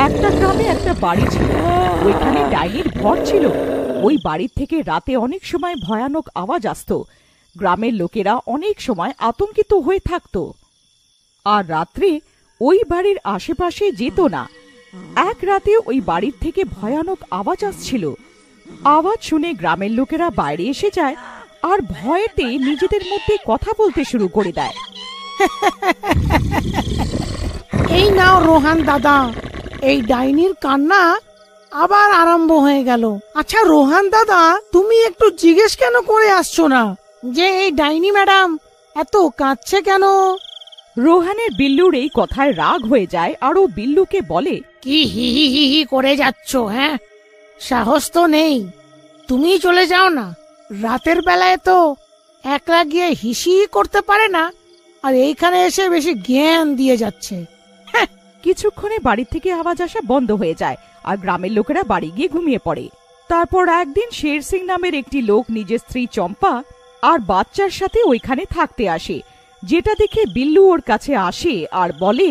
একটা গ্রামে একটা বাড়ি ছিল, ওইখানে ডাইনির ঘর ছিল। ওই বাড়ির থেকে রাতে অনেক সময় ভয়ানক আওয়াজ আসতো। গ্রামের লোকেরা অনেক সময় আতঙ্কিত হয়ে থাকতো আর রাত্রে ওই বাড়ির আশেপাশে যেত না। এক রাতে ওই বাড়ির থেকে ভয়ানক আওয়াজ আসছিল। আওয়াজ শুনে গ্রামের লোকেরা বাইরে এসে যায় আর ভয়েতে নিজেদের মধ্যে কথা বলতে শুরু করে দেয়। এই নাও রোহান দাদা, এই ডাইনির কান্না আবার আরম্ভ হয়ে গেল। আচ্ছা রোহান দাদা, তুমি একটু জিজ্ঞেস কেন করে আসছো না যে এই ডাইনি ম্যাডাম এত কাঁদছে কেন? রোহানের বিল্লুর এই কথায় রাগ হয়ে যায় আর ও বিল্লুকে বলে, কি হি হি হি হি করে যাচ্ছ? হ্যাঁ, সাহস তো নেই, তুমি চলে যাও না। রাতের বেলায় তো একলা গিয়ে হিসি করতে পারে না, আর এইখানে এসে বেশি জ্ঞান দিয়ে যাচ্ছে। কিছুক্ষণে বাড়ি থেকে আওয়াজ আসা বন্ধ হয়ে যায় আর গ্রামের লোকেরা বাড়ি গিয়ে ঘুমিয়ে পড়ে। তারপর একদিন শের সিং নামের একটি লোক নিজের স্ত্রী চম্পা আর বাচ্চার সাথে ওইখানে থাকতে আসে, যেটা দেখে বিল্লু ওর কাছে আসে আর বলে,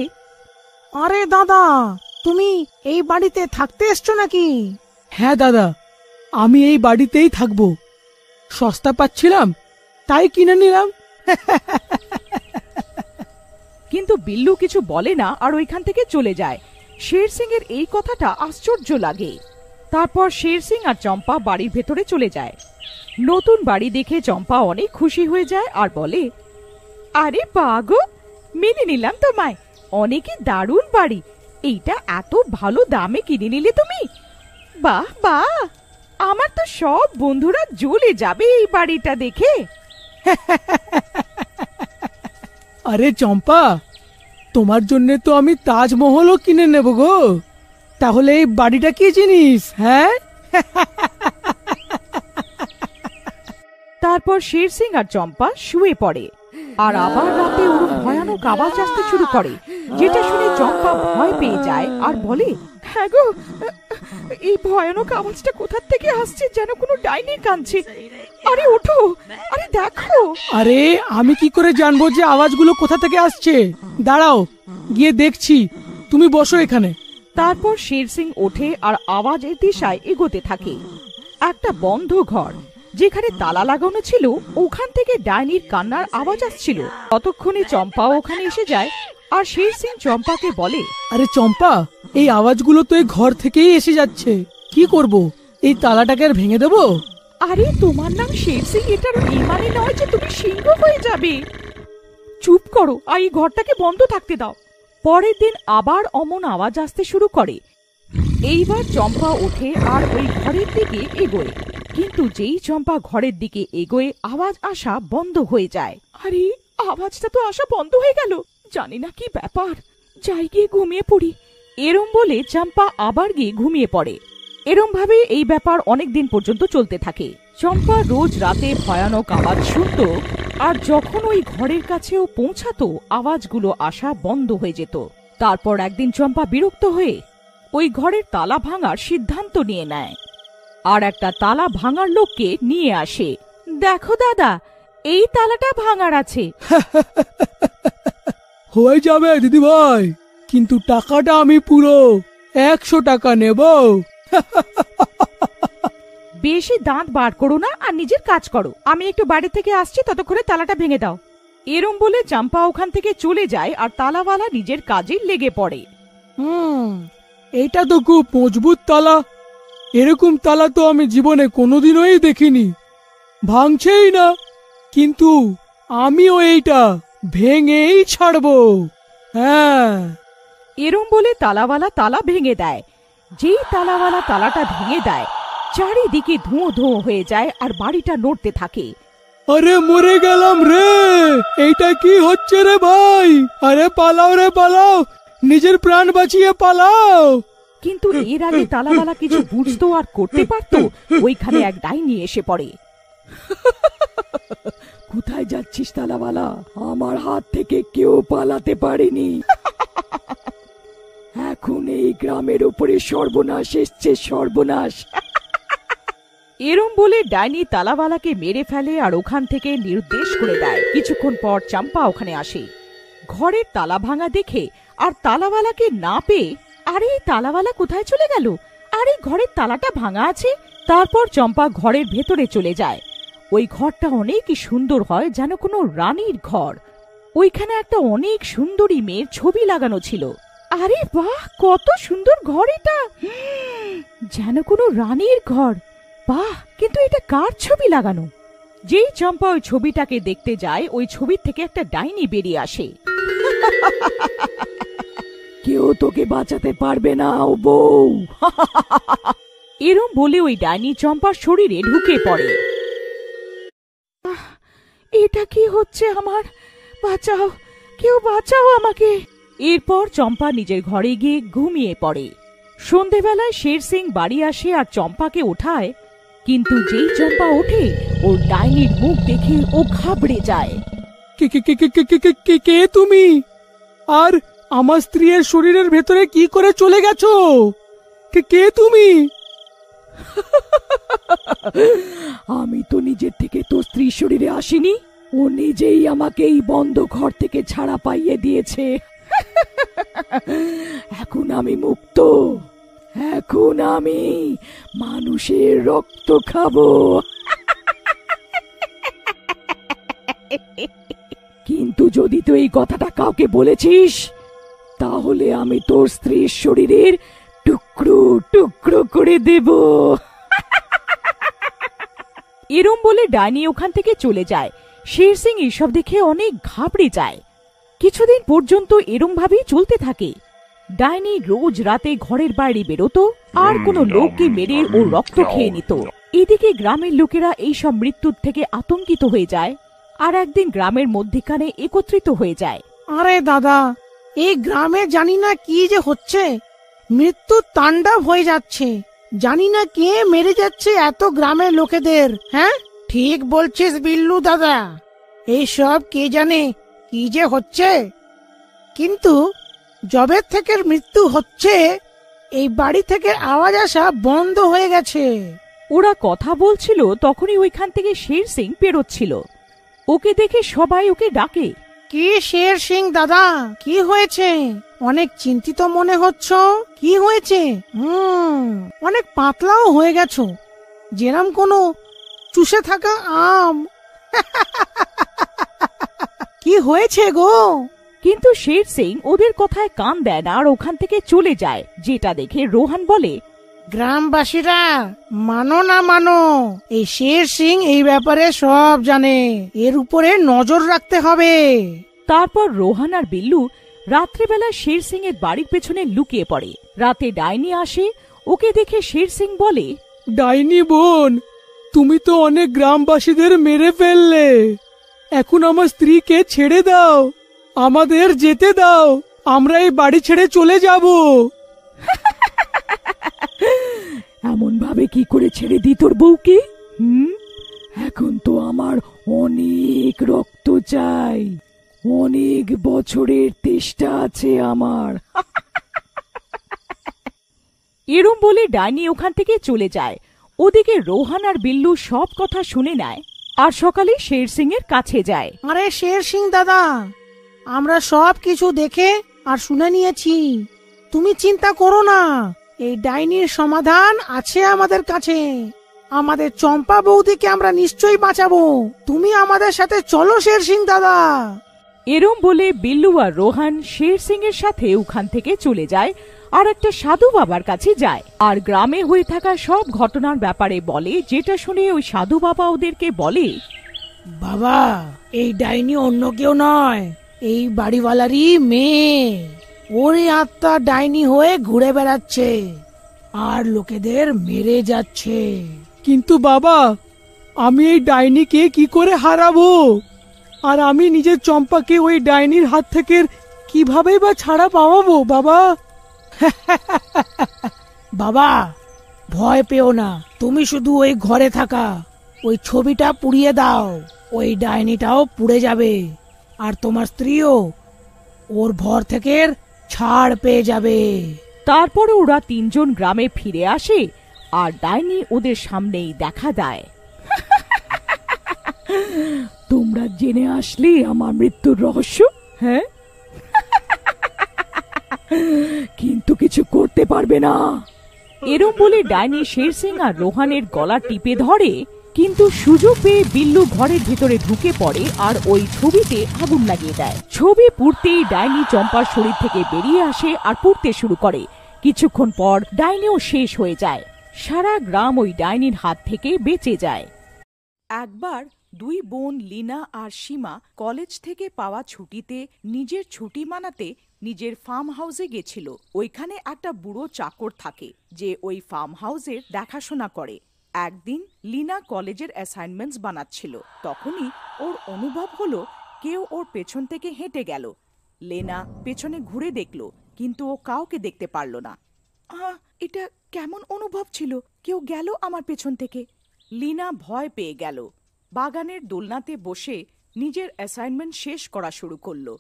আরে দাদা, তুমি এই বাড়িতে থাকতে এসছো নাকি? হ্যাঁ দাদা, আমি এই বাড়িতেই থাকবো। সস্তা পাচ্ছিলাম তাই কিনে নিলাম। কিন্তু বিল্লু কিছু বলে না আর ওইখান থেকে চলে যায়। শের সিং এর এই কথাটা আশ্চর্য লাগে। তারপর শের সিং আর চম্পা বাড়ির ভেতরে চলে যায়। নতুন বাড়ি দেখে চম্পা অনেক খুশি হয়ে যায় আর বলে, আরে বাগো, মেনে নিলাম তোমায়, অনেকই দারুণ বাড়ি। এইটা এত ভালো দামে কিনে নিলে তুমি? বাহ বাহ, আমার তো সব বন্ধুরা জ্বলে যাবে এই বাড়িটা দেখে। আরে চম্পা, তোমার জন্য তো আমি তাজমহলও কিনে নেব গো। তাহলে এই বাড়িটা কি জিনিস? হ্যাঁ। তারপর শের সিং আর চম্পা শুয়ে পড়ে আর আবার রাতে ওর ভয়ানক আওয়াজ আসতে শুরু করে, যেটা শুনে চম্পা ভয় পেয়ে যায় আর বলে, হ্যাঁ গো, এই ভয়ানক আওয়াজটা কোথা থেকে আসছে? যেন কোনো ডাইনি কাঁদছে। আরে ওঠো, আরে দেখো। আরে আমি কি করে জানবো যে আওয়াজগুলো কোথা থেকে আসছে? দাঁড়াও, গিয়ে দেখছি, তুমি বসো এখানে। তারপর শের সিং ওঠে আর আওয়াজের দিশায় এগোতে থাকে। একটা বন্ধ ঘর, যেখানে তালা লাগানো ছিল, ওখান থেকে ডাইনির কান্নার আওয়াজ আসছিল। ততক্ষণে চম্পা ওখানে এসে যায় আর শের সিং চম্পাকে বলে, আরে চম্পা, এই আওয়াজগুলো তো এই ঘর থেকেই এসে যাচ্ছে। কি করব? এই তালাটাকে আর ভেঙে দেবো? আরে তোমার নাম শের সিং, এটার এই মানে নয় যে তুমি সিংহ হয়ে যাবে। চুপ করো আর এই ঘরটাকে বন্ধ থাকতে দাও। পরের দিন আবার অমন আওয়াজ আসতে শুরু করে। এইবার চম্পা ওঠে আর ওই ঘরের দিকে এগোয়, কিন্তু যেই চম্পা ঘরের দিকে এগোয় আওয়াজ আসা বন্ধ হয়ে যায়। আরে আওয়াজটা তো আসা বন্ধ হয়ে গেল, জানি না কি ব্যাপার, যাই গিয়ে ঘুমিয়ে পড়ি। এরম বলে চম্পা আবার গিয়ে ঘুমিয়ে পড়ে। এরম ভাবে এই ব্যাপার অনেক দিন পর্যন্ত চলতে থাকে। চম্পা রোজ রাতে ভয়ানক আওয়াজ শুনত আর যখন ওই ঘরের কাছেও পৌঁছাতো আওয়াজগুলো আসা বন্ধ হয়ে যেত। তারপর একদিন চম্পা বিরক্ত হয়ে ওই ঘরের তালা ভাঙার সিদ্ধান্ত নিয়ে নেয় আর একটা তালা ভাঙার লোককে নিয়ে আসে। দেখো দাদা, এই তালাটা ভাঙার আছে। হয়ে যাবে দিদি ভাই, কিন্তু টাকাটা আমি পুরো 100 টাকা নেব। বেশি দাঁত বার করো না আর নিজের কাজ করো। আমি একটু বাড়ি থেকে আসছি, ততক্ষণে তালাটা ভেঙে দাও। এরম বলে চম্পা ওখান থেকে চলে যায় আর তালাওয়ালা নিজের কাজে লেগে পড়ে। এইটা তো খুব মজবুত তালা। এরকম তালা তো আমি জীবনে কোনোদিনই দেখিনি, ভাঙছেই না। কিন্তু আমিও এইটা ভেঙেই ছাড়বো। হ্যাঁ। এরম বলে তালাওয়ালা তালা ভেঙে দেয়। যেই তালাওয়ালা তালাটা ভেঙে দেয়, চারিদিকে ধোঁয়া ধোঁয়া হয়ে যায় আর বাড়িটা নড়তে থাকে। আরে মরে গেলাম রে, এইটা কি হচ্ছে রে ভাই? আরে পালাও রে পালাও, নিজের প্রাণ বাঁচিয়ে পালাও। কিন্তু এর আগে তালাওয়ালা কিছু বুঝতো আর করতে পারতো, ওইখানে এক ডাইনি এসে পড়ে। কোথায় যাচ্ছিস তালাওয়ালা? আমার হাত থেকে কেউ পালাতে পারেনি। এখন এই গ্রামের উপরে সর্বনাশ এসছে, সর্বনাশ। এরম বলে ডাইনি তালাওয়ালাকে মেরে ফেলে আর ওখান থেকে নির্দেশ করে দেয়। কিছুক্ষণ পর চম্পা ওখানে আসে। ঘরের তালা ভাঙা দেখে আর তালাওয়ালাকে না পেয়ে আরে এই তালাওয়ালা কোথায় চলে গেল? আরে ঘরের তালাটা ভাঙা আছে। তারপর চম্পা ঘরের ভেতরে চলে যায়। ওই ঘরটা অনেকই সুন্দর হয়, যেন কোনো রানীর ঘর। ওইখানে একটা অনেক সুন্দরী মেয়ের ছবি লাগানো ছিল। আরে বাহ, কত সুন্দর ঘর এটা, যেন কোনো রানীর ঘর। বাহ, কিন্তু এটা কার ছবি লাগানো? যেই চম্পা ওই ছবিটাকে দেখতে যায়, ওই ছবির থেকে একটা ডাইনি বেরিয়ে আসে। কেউ তোকে বাঁচাতে পারবে না ও বউ। এরম বলে ওই ডাইনি চম্পার শরীরে ঢুকে পড়ে। এটা কি হচ্ছে আমার? বাঁচাও, কেউ বাঁচাও আমাকে। এরপর চম্পা নিজের ঘরে গিয়ে ঘুমিয়ে পড়ে। সন্ধেবেলায় শের সিং বাড়ি আসে আর চম্পাকে ওঠায়, কিন্তু যেই চম্পা ওঠে, ওর ডাইনির মুখ দেখে ও ঘাবড়ে যায়। কে কে কে কে কে কে কে কে কে তুমি? আর আমার স্ত্রীর শরীরের ভেতরে কি করে চলে গেছো? কে কে তুমি? আমি তো নিজের থেকে তোর স্ত্রীর শরীরে আসিনি, ও নিজেই আমাকে এই বন্ধ ঘর থেকে ছাড়া পাইয়ে দিয়েছে। এখন আমি মুক্ত, এখন আমি মানুষের রক্ত খাবো। কিন্তু যদি তুই এই কথাটা কাউকে বলেছিস, তাহলে আমি তোর স্ত্রীর শরীরের টুকরো টুকরো করে দেব। এরম বলে ডাইনি ওখান থেকে চলে যায়। শের সিং এসব দেখে অনেক ঘাবড়ে যায়। কিছুদিন পর্যন্ত এরম ভাবেই চলতে থাকে। ডাইনি রোজ রাতে ঘরের বাইরে বেরোতো আর কোনো লোককে মেরে ওর রক্ত খেয়ে নিত। এদিকে গ্রামের লোকেরা এইসব মৃত্যুর থেকে আতঙ্কিত হয়ে যায় আর একদিন গ্রামের মধ্যিখানে একত্রিত হয়ে যায়। আরে দাদা, এই গ্রামে জানি না কি যে হচ্ছে, মৃত্যু তাণ্ডব হয়ে যাচ্ছে। জানি না কে মেরে যাচ্ছে এত গ্রামের লোকেদের। হ্যাঁ, ঠিক বলছিস বিল্লু দাদা, এইসব কে জানে কি যে হচ্ছে। কিন্তু জবের থেকে মৃত্যু হচ্ছে, এই বাড়ি থেকে আওয়াজ আসা বন্ধ হয়ে গেছে। ওরা কথা বলছিল, তখনই ওইখান থেকে শের সিং পেরোচ্ছিল। ওকে দেখে সবাই ওকে ডাকে। কি শের সিং দাদা, কি হয়েছে? অনেক চিন্তিত মনে হচ্ছ। কি হয়েছে? অনেক পাতলাও হয়ে গেছো, যেরম কোনো চুষে থাকা আম। কি হয়েছে গো? কিন্তু শের সিং ওদের কথায় কান দেয় না আর ওখান থেকে চলে যায়। যেটা দেখে রোহান বলে, গ্রামবাসীরা মানো না মানো, এই শের সিং এই ব্যাপারে সব জানে, এর উপরে নজর রাখতে হবে। তারপর রোহান আর বিল্লু রাত্রিবেলা শের সিং এর বাড়ির পেছনে লুকিয়ে পড়ে। রাতে ডাইনি আসে, ওকে দেখে শের সিং বলে, ডাইনি বোন, তুমি তো অনেক গ্রামবাসীদের মেরে ফেললে। এখন আমার স্ত্রীকে ছেড়ে দাও, আমাদের যেতে দাও, আমরা এই বাড়ি ছেড়ে চলে যাব। এমন ভাবে কি করে ছেড়ে দি তোর বউকে? এখন তো আমার অনেক রক্ত চাই, অনেক বছরের তেষ্টা আছে আমার। এরম বলে ডাইনি ওখান থেকে চলে যায়। ওদিকে রোহান আর বিল্লু সব কথা শুনে নেয় আর সকালে শের সিং এর কাছে যায়। আরে শের সিং দাদা, আমরা সব কিছু দেখে আর শুনে নিয়েছি, তুমি চিন্তা করো না, এই ডাইনির সমাধান আছে আমাদের কাছে। আমাদের চম্পা বৌদিকে আমরা নিশ্চয়ই বাঁচাবো, তুমি আমাদের সাথে চলো শের সিং দাদা। এরম বলে বিল্লু আর রোহান শের সিং এর সাথে ওখান থেকে চলে যায় আর একটা সাধু বাবার কাছে যায় আর গ্রামে হয়ে থাকা সব ঘটনার ব্যাপারে বলে। যেটা শুনে ওই সাধু বাবা ওদেরকে বলে, বাবা, এই ডাইনি অন্য কেউ নয়, এই বাড়িওয়ালারই মেয়ে। ওরই আত্মা ডাইনি হয়ে ঘুরে বেড়াচ্ছে আর লোকেদের মেরে যাচ্ছে। কিন্তু বাবা, আমি এই ডাইনিকে কি করে হারাবো? আর আমি নিজের চম্পাকে ওই ডাইনির হাত থেকে কিভাবে বা ছাড়া পাওয়াবো বাবা? বাবা, ভয় পেও না, তুমি শুধু ওই ঘরে থাকা ওই ছবিটা পুড়িয়ে দাও, ওই ডাইনিটাও পুড়ে যাবে আর তোমার স্ত্রীও ওর ভর থেকে ছাড় পেয়ে যাবে। তারপরে ওরা তিনজন গ্রামে ফিরে আসে আর ডাইনি ওদের সামনেই দেখা দেয়। তোমরা জেনে আসলে আমার মৃত্যুর রহস্য, হ্যাঁ? কিন্তু কিছু করতে পারবে না। এরম বলে ডাইনি শের সিং আর রোহানের গলা টিপে ধরে, কিন্তু সুযোগ পেয়ে বিল্লু ঘরের ভিতরে ঢুকে পড়ে আর ওই ছবিতে আগুন লাগিয়ে দেয়। ছবি পুড়তেই ডাইনি চম্পার শরীর থেকে বেরিয়ে আসে আর পুড়তে শুরু করে। কিছুক্ষণ পর ডাইনিও শেষ হয়ে যায়। সারা গ্রাম ওই ডাইনির হাত থেকে বেঁচে যায়। একবার দুই বোন লীনা আর সীমা কলেজ থেকে পাওয়া ছুটিতে নিজের ছুটি মানাতে নিজের ফার্ম হাউসে গেছিল। ওইখানে একটা বুড়ো চাকর থাকে যে ওই ফার্ম হাউসের দেখাশোনা করে। একদিন লীনা কলেজের অ্যাসাইনমেন্টস বানাচ্ছিল, তখনই ওর অনুভব হলো কেউ ওর পেছন থেকে হেঁটে গেল। লেনা পেছনে ঘুরে দেখল, কিন্তু ও কাউকে দেখতে পারল না। এটা কেমন অনুভব ছিল, কেউ গেল আমার পেছন থেকে। লীনা ভয় পেয়ে গেল। বাগানের দোলনাতে বসে নিজের অ্যাসাইনমেন্ট শেষ করা শুরু করলো।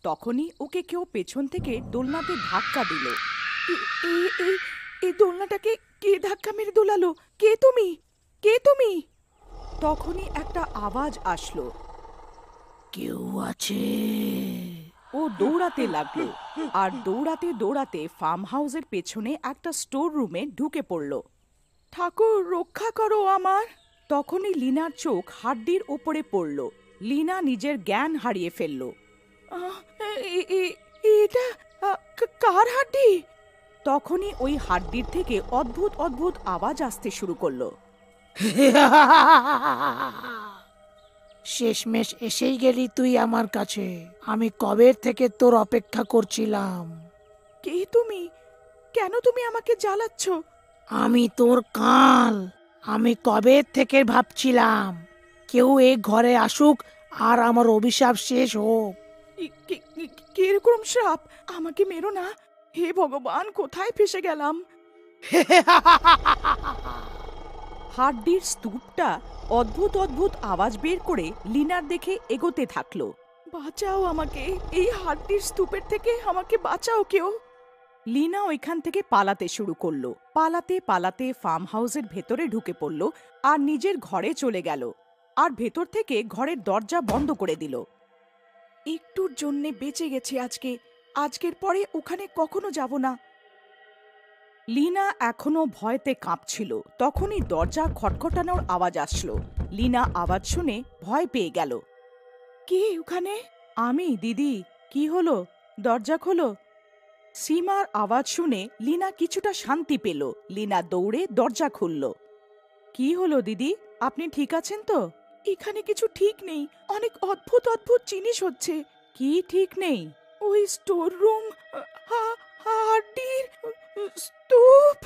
তখনই ওকে কেউ পেছন থেকে দোলনাতে ধাক্কা দিল। এই দোলনাটাকে কে ধাক্কা মেরে দোলালো? কে তুমি? কে তুমি? তখনই একটা আওয়াজ আসলো, কেউ আছে। ও দৌড়াতে লাগলো আর দৌড়াতে দৌড়াতে ফার্ম হাউসের পেছনে একটা স্টোর রুমে ঢুকে পড়ল। ঠাকুর রক্ষা করো আমার! তখনই লীনার চোখ হাড্ডির ওপরে পড়ল। লীনা নিজের জ্ঞান হারিয়ে ফেলল। এটা কার হাড্ডি? তখনই ওই হাড্ডির থেকে অদ্ভুত অদ্ভুত আওয়াজ আসতে শুরু করলো। শেষমেশ এসেই গেলি তুই আমার কাছে। আমি কবের থেকে তোর অপেক্ষা করছিলাম। কে তুমি? কেন তুমি আমাকে জ্বালাচ্ছ? আমি তোর কাল। আমি কবের থেকে ভাবছিলাম কেউ এই ঘরে আসুক আর আমার অভিশাপ শেষ হোক। কিরকম শ্রাপ? আমাকে মেরো না, হে ভগবান, কোথায় ফেসে গেলাম? হাড্ডির স্তূপটা অদ্ভুত অদ্ভুত আওয়াজ বের করে লীনার দেখে এগোতে থাকলো। বাঁচাও আমাকে, এই হাড্ডির স্তূপের থেকে আমাকে বাঁচাও কেউ। লীনা ওইখান থেকে পালাতে শুরু করলো। পালাতে পালাতে ফার্ম হাউসের ভেতরে ঢুকে পড়ল আর নিজের ঘরে চলে গেল আর ভেতর থেকে ঘরের দরজা বন্ধ করে দিল। একটুর জন্যে বেঁচে গেছে আজকে, আজকের পরে ওখানে কখনো যাব না। লীনা এখনো ভয়তে কাঁপছিল। তখনই দরজা খটখটানোর আওয়াজ আসলো। লীনা আওয়াজ শুনে ভয় পেয়ে গেল। কে ওখানে? আমি, দিদি। কি হলো? দরজা খোলো। সীমার আওয়াজ শুনে লীনা কিছুটা শান্তি পেল। লীনা দৌড়ে দরজা খুলল। কি হলো দিদি, আপনি ঠিক আছেন তো? এখানে কিছু ঠিক নেই, অনেক অদ্ভুত অদ্ভুত জিনিস হচ্ছে। কি ঠিক নেই? ওই স্টোর রুম, হাড্ডির স্তূপ।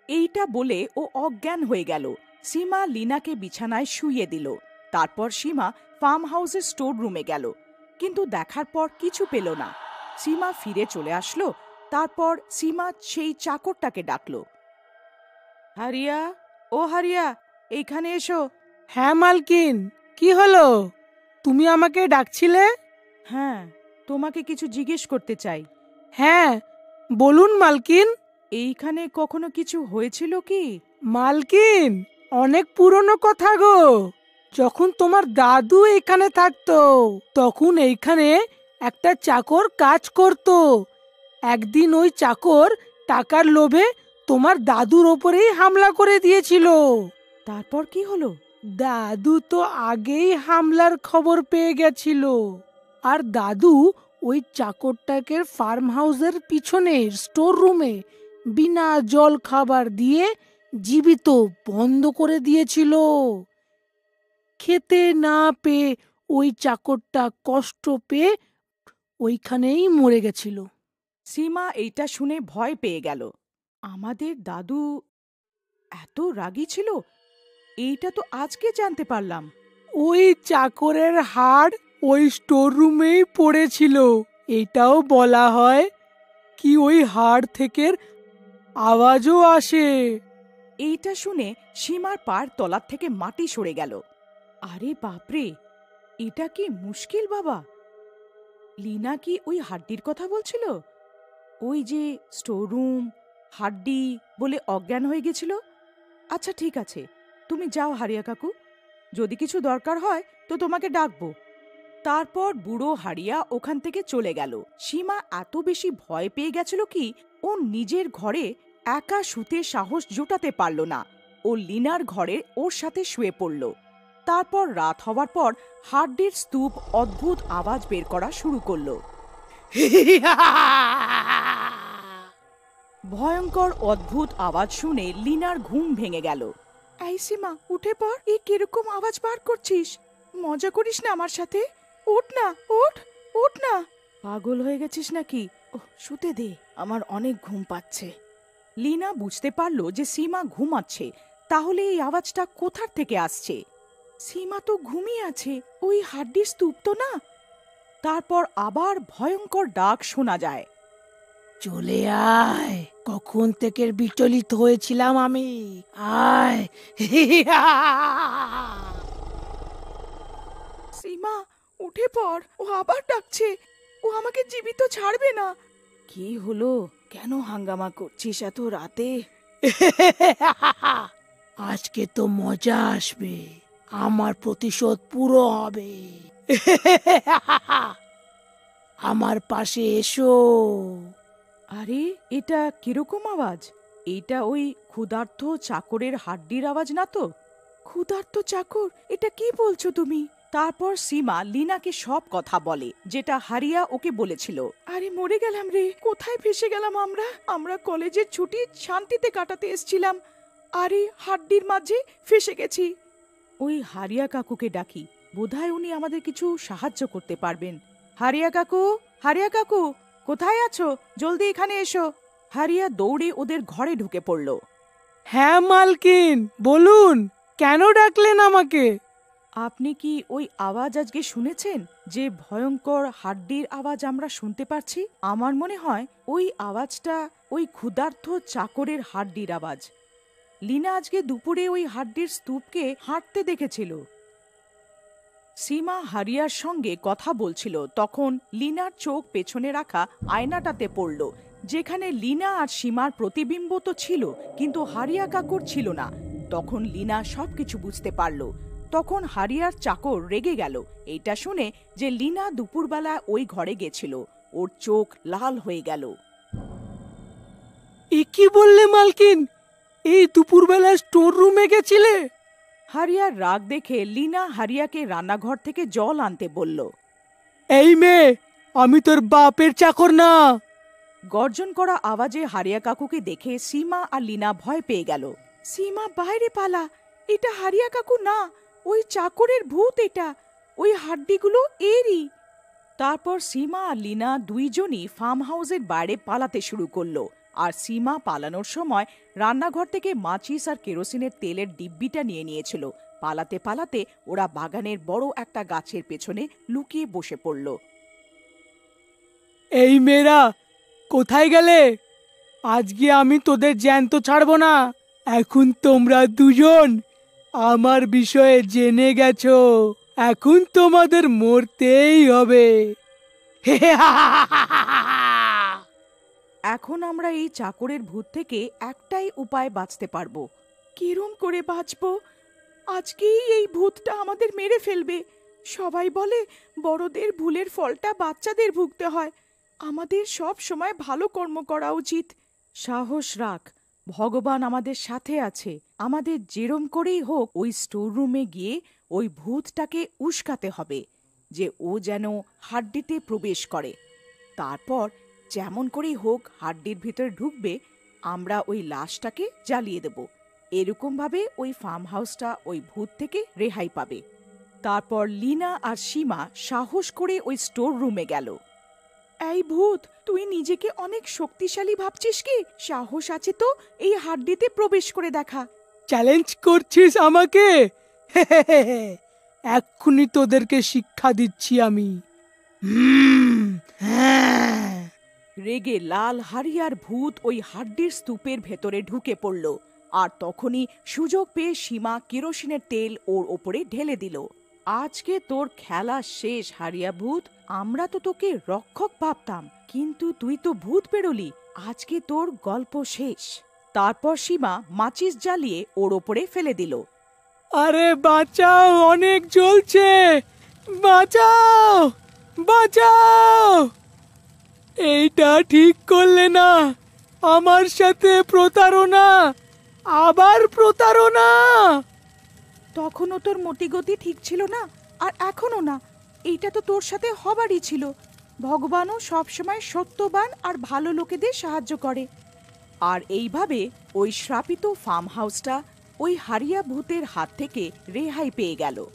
এইটা বলে ও অজ্ঞান হয়ে গেল। সীমা লীনাকে বিছানায় শুইয়ে দিল। তারপর সীমা ফার্ম হাউসের স্টোর রুমে গেল, কিন্তু দেখার পর কিছু পেল না। সীমা ফিরে চলে আসলো। তারপর সীমা সেই চাকরটাকে ডাকলো। হারিয়া, ও হারিয়া, এইখানে এসো। হ্যাঁ মালকিন, কি হলো? তুমি আমাকে ডাকছিলে? হ্যাঁ, তোমাকে কিছু জিজ্ঞেস করতে চাই। হ্যাঁ বলুন মালকিন। এইখানে কখনো কিছু হয়েছিল কি? মালকিন, অনেক পুরনো কথা গো। যখন তোমার দাদু এখানে থাকতো তখন এইখানে একটা চাকর কাজ করত। একদিন ওই চাকর টাকার লোভে তোমার দাদুর ওপরেই হামলা করে দিয়েছিল। তারপর কি হলো? দাদু তো আগেই হামলার খবর পেয়ে গেছিল, আর দাদু ওই চাকরটাকে ফার্ম হাউসের পিছনের স্টোর রুমে বিনা জল খাবার দিয়ে জীবিত বন্ধ করে দিয়েছিল। খেতে না পেয়ে ওই চাকরটা কষ্ট পেয়ে ওইখানেই মরে গেছিল। সীমা এইটা শুনে ভয় পেয়ে গেল। আমাদের দাদু এত রাগী ছিল, এইটা তো আজকে জানতে পারলাম। ওই চাকরের হাড় ওই স্টোর রুমেই পড়েছিল। এটাও বলা হয় কি ওই হাড় থেকে আওয়াজও আসে। এইটা শুনে সীমার পার তলার থেকে মাটি সরে গেল। আরে বাপরে, এটা কি মুশকিল বাবা! লীনা কি ওই হাড্ডির কথা বলছিল? ওই যে স্টোর রুম, হাড্ডি বলে অজ্ঞান হয়ে গেছিল। আচ্ছা ঠিক আছে, তুমি যাও হারিয়া কাকু, যদি কিছু দরকার হয় তো তোমাকে ডাকবো। তারপর বুড়ো হারিয়া ওখান থেকে চলে গেল। সীমা এত বেশি ভয় পেয়ে গেছিল কি ও নিজের ঘরে একা শুতে সাহস জোটাতে পারল না। ও লিনার ঘরে ওর সাথে শুয়ে পড়ল। তারপর রাত হওয়ার পর হাড্ডির স্তূপ অদ্ভুত আওয়াজ বের করা শুরু করলো। ভয়ঙ্কর অদ্ভুত আওয়াজ শুনে লিনার ঘুম ভেঙে গেল। এই সীমা, উঠে পড়। এ কিরকম আওয়াজ বার করছিস? মজা করিস না আমার সাথে। ওঠ না, ওঠ, ওঠ না। পাগল হয়ে গেছিস নাকি? ওহ, শুতে দে, আমার অনেক ঘুম পাচ্ছে। লিনা বুঝতে পারলো যে সীমা ঘুমাচ্ছে। তাহলে এই আওয়াজটা কোথার থেকে আসছে? সীমা তো ঘুমিয়ে আছে, ওই হাড্ডির স্তূপ তো না। তারপর আবার ভয়ঙ্কর ডাক শোনা যায়। চলে আয়, কখন থেকে বিচলিত হয়েছিলাম আমি। আয়। সীমা, উঠে পড়। ও আবার ডাকছে। ও আমাকে জীবিত ছাড়বে না। কি হলো? কেন হাঙ্গামা করছিস এত রাতে? আজকে তো মজা আসবে, আমার প্রতিশোধ পুরো হবে। আমার পাশে এসো। আরে, এটা কিরকম আওয়াজ? এটা ওই ক্ষুধার্ত চাকরের হাড্ডির আওয়াজ না তো? ক্ষুধার্ত চাকর? এটা কি বলছো তুমি? তারপর সীমা লিনাকে সব কথা বলে যেটা হারিয়া ওকে বলেছিল। আরে মরে গেলাম রে, কোথায় ফেসে গেলাম আমরা? আমরা কলেজের ছুটি শান্তিতে কাটাতে এসেছিলাম, আরে হাড্ডির মাঝে ফেসে গেছি। ওই হারিয়া কাকুকে ডাকি, বোধহয় উনি আমাদের কিছু সাহায্য করতে পারবেন। হারিয়া কাকু, হারিয়া কাকু, কোথায় আছো? জলদি এখানে এসো। হারিয়া দৌড়ে ওদের ঘরে ঢুকে পড়ল। হ্যাঁ মালকিন, বলুন, কেন ডাকলেন আমাকে? আপনি কি ওই আওয়াজ আজকে শুনেছেন? যে ভয়ঙ্কর হাড্ডির আওয়াজ আমরা শুনতে পাচ্ছি, আমার মনে হয় ওই আওয়াজটা ওই ক্ষুধার্ত চাকরের হাড্ডির আওয়াজ। লিনা আজকে দুপুরে ওই হাড্ডির স্তূপকে হাঁটতে দেখেছিল। সীমা হারিয়ার সঙ্গে কথা বলছিল, তখন লিনার চোখ পেছনে রাখা আয়নাটাতে পড়ল, যেখানে লিনা আর সীমার প্রতিবিম্ব তো ছিল, কিন্তু হারিয়া কাকুর ছিল না। তখন লিনা সবকিছু বুঝতে পারল। তখন হারিয়ার চাকর রেগে গেল এটা শুনে যে লিনা দুপুরবেলা ওই ঘরে গেছিল। ওর চোখ লাল হয়ে গেল। এ কি বললে মালকিন? এই দুপুরবেলা স্টোর রুমে গেছিলে? হারিয়ার রাগ দেখে লিনা হারিয়াকে রান্নাঘর থেকে জল আনতে বলল। এই মেয়ে, আমি তোর বাপের চাকর না। গর্জন করা আওয়াজে হারিয়া কাকুকে দেখে সীমা আর লিনা ভয় পেয়ে গেল। সীমা, বাইরে পালা, এটা হারিয়া কাকু না, ওই চাকরের ভূত এটা, ওই হাড্ডিগুলো এরই। তারপর সীমা আর লিনা দুইজনই ফার্ম হাউসের বাইরে পালাতে শুরু করলো। আর সীমা পালানোর সময় রান্নাঘর থেকে মাচিস আর কেরোসিনের তেলের ডিব্বিটা নিয়ে নিয়েছিল। পালাতে পালাতে ওরা বাগানের বড় একটা গাছের পেছনে লুকিয়ে বসে পড়ল। এই মেয়েরা, কোথায় গেলে? আজকে আমি তোদের জ্যান্ত ছাড়বো না। এখন তোমরা দুজন আমার বিষয়ে জেনে গেছো, এখন তোমাদের মরতেই হবে। এখন আমরা এই চাকরের ভূত থেকে একটাই উপায় বাঁচতে পারবো। কিরম করে বাঁচবো? আজকেই এই ভূতটা আমাদের মেরে ফেলবে। সবাই বলে বড়দের ভুলের ফলটা বাচ্চাদের ভুগতে হয়। আমাদের সব সময় ভালো কর্ম করা উচিত। সাহস রাখ, ভগবান আমাদের সাথে আছে। আমাদের যেরম করেই হোক ওই স্টোর রুমে গিয়ে ওই ভূতটাকে উস্কাতে হবে যে ও যেন হাড্ডিতে প্রবেশ করে। তারপর যেমন করেই হোক হাড্ডির ভিতরে ঢুকবে, আমরা ওই লাশটাকে জ্বালিয়ে দেব। এরকমভাবে ওই ফার্ম হাউসটা ওই ভূত থেকে রেহাই পাবে। তারপর লিনা আর সীমা সাহস করে ওই স্টোর রুমে গেল। এই ভূত, তুই নিজেকে অনেক শক্তিশালী ভাবছিস কি? সাহস আছে তো এই হাড্ডিতে প্রবেশ করে দেখা। চ্যালেঞ্জ করছিস আমাকে? এক্ষুনি তোদেরকে শিক্ষা দিচ্ছি আমি। হ্যাঁ। রেগে লাল হারিয়ার ভূত ওই হাড্ডির স্তূপের ভেতরে ঢুকে পড়ল। আর তখনই সুযোগ পেয়ে সীমা কেরোসিনের তেল ওর ওপরে ঢেলে দিল। আজকে তোর খেলা শেষ হারিয়া ভূত। আমরা তো তোকে রক্ষক ভাবতাম, কিন্তু তুই তো ভূত বেরোলি। আজকে তোর গল্প শেষ। তারপর সীমা মাচিস জ্বালিয়ে ওর ওপরে ফেলে দিল। আরে বাঁচাও, অনেক জ্বলছে, বাঁচাও, বাঁচাও! এইটা ঠিক করলে না। আমার সাথে প্রতারণা, আবার প্রতারণা। তখনও তোর মতিগতি ঠিক ছিল না, আর এখনো না। এইটা তো তোর সাথে হবারই ছিল। ভগবানও সবসময় সত্যবান আর ভালো লোকেদের সাহায্য করে। আর এইভাবে ওই শ্রাপিত ফার্ম হাউসটা ওই হারিয়া ভূতের হাত থেকে রেহাই পেয়ে গেল।